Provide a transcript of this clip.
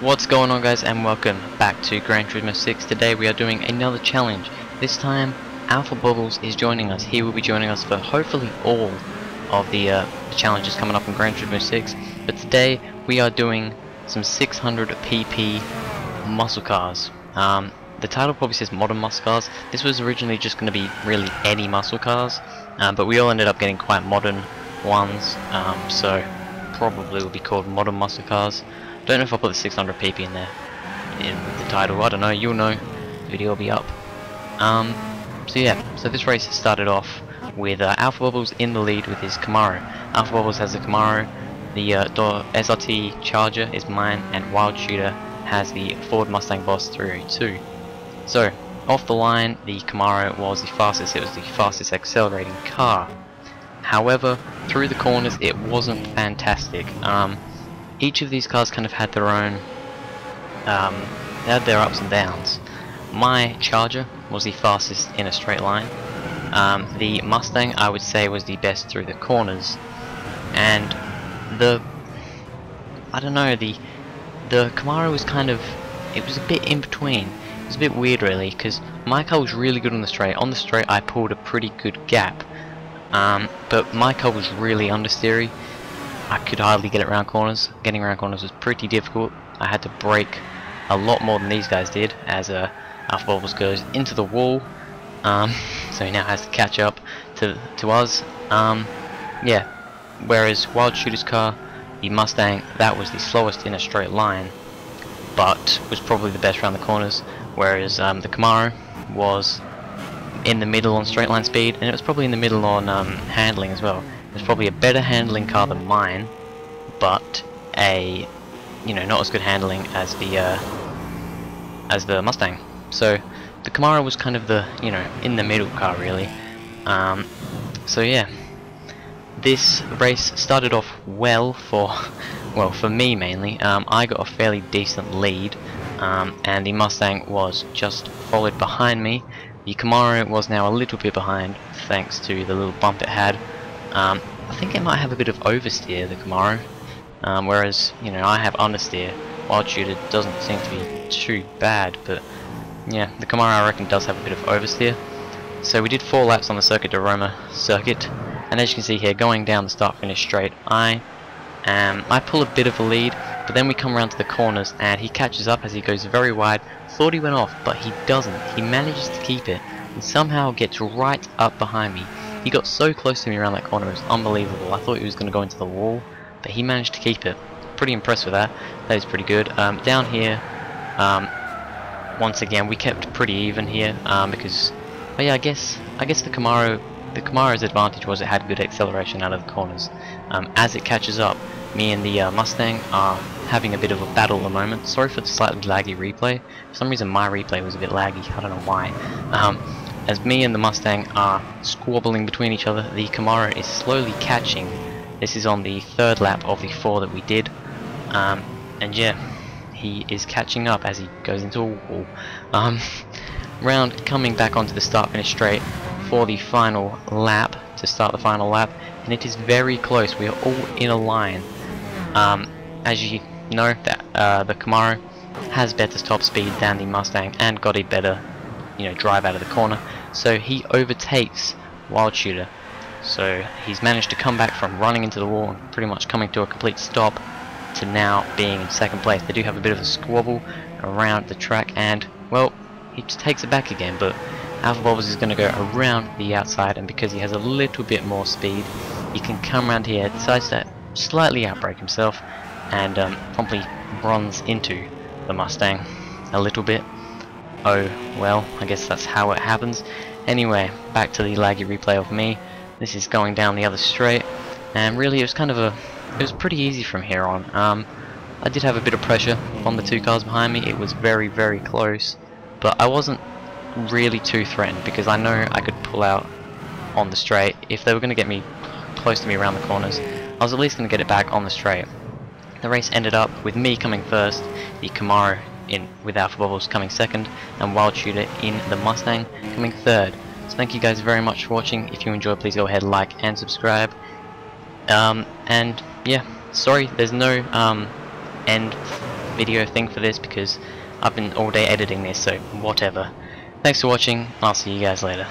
What's going on, guys, and welcome back to Gran Turismo 6. Today we are doing another challenge. This time Alpha Bubbles is joining us. He will be joining us for hopefully all of the challenges coming up in Gran Turismo 6. But today we are doing some 600 pp muscle cars. The title probably says modern muscle cars. This was originally just going to be really any muscle cars, but we all ended up getting quite modern ones, so probably will be called modern muscle cars. Don't know if I'll put the 600 pp in there in the title. I don't know, you'll know. The video will be up. So yeah, so this race started off with Alpha Bubbles in the lead with his Camaro. Alpha Bubbles has the Camaro, the SRT Charger is mine, and Wildshooter has the Ford Mustang Boss 302. So off the line, the Camaro was the fastest. It was the fastest accelerating car. However, through the corners it wasn't fantastic. Each of these cars kind of had their own, they had their ups and downs. My Charger was the fastest in a straight line. The Mustang, I would say, was the best through the corners, and the Camaro was kind of, it was a bit in between. It was a bit weird, really, because my car was really good on the straight. On the straight, I pulled a pretty good gap, but my car was really understeery. I could hardly get it around corners. Getting around corners was pretty difficult. I had to brake a lot more than these guys did, as Alpha Bubbles goes into the wall, so he now has to catch up to us. Yeah, whereas Wildshooter's car, the Mustang, that was the slowest in a straight line, but was probably the best around the corners, whereas the Camaro was in the middle on straight line speed, and it was probably in the middle on handling as well. It's probably a better handling car than mine, but not as good handling as the Mustang. So the Camaro was kind of the in the middle car, really. So yeah, this race started off well for me mainly. I got a fairly decent lead, and the Mustang was just followed behind me. The Camaro was now a little bit behind thanks to the little bump it had. I think it might have a bit of oversteer, the Camaro, whereas I have understeer. Wildshooter doesn't seem to be too bad, but yeah, the Camaro I reckon does have a bit of oversteer. So we did 4 laps on the Circuio di Roma circuit, and as you can see here, going down the start finish straight, I pull a bit of a lead, but then we come around to the corners and he catches up as he goes very wide. Thought he went off, but he doesn't. He manages to keep it and somehow gets right up behind me. He got so close to me around that corner, it was unbelievable. I thought he was going to go into the wall, but he managed to keep it. Pretty impressed with that. That is pretty good. Down here, once again, we kept pretty even here, because, but yeah, I guess the Camaro's advantage was it had good acceleration out of the corners. As it catches up, me and the Mustang are having a bit of a battle at the moment. Sorry for the slightly laggy replay. For some reason my replay was a bit laggy, I don't know why. As me and the Mustang are squabbling between each other, the Camaro is slowly catching. This is on the 3rd lap of the 4 that we did, and yeah, he is catching up as he goes into a wall. Coming back onto the start finish straight for the final lap, to start the final lap, and it is very close. We are all in a line. As you know, that the Camaro has better top speed than the Mustang and got a better drive out of the corner, so he overtakes Wildshooter. So he's managed to come back from running into the wall and pretty much coming to a complete stop to now being in 2nd place. They do have a bit of a squabble around the track, and well, he just takes it back again, but Alpha Bubbles is going to go around the outside, and because he has a little bit more speed, he can come around here, decides to slightly outbrake himself, and promptly runs into the Mustang a little bit. Oh well, I guess that's how it happens. Anyway, back to the laggy replay of me. This is going down the other straight, and really it was pretty easy from here on. I did have a bit of pressure on the 2 cars behind me. It was very, very close, but I wasn't really too threatened because I know I could pull out on the straight. If they were going to get me close to me around the corners, I was at least going to get it back on the straight. The race ended up with me coming first, the Camaro with Alpha Bubbles coming 2nd, and Wildshooter in the Mustang coming 3rd. So thank you guys very much for watching. If you enjoyed, please go ahead, like and subscribe. And yeah, sorry there's no end video thing for this because I've been all day editing this, so whatever. Thanks for watching, I'll see you guys later.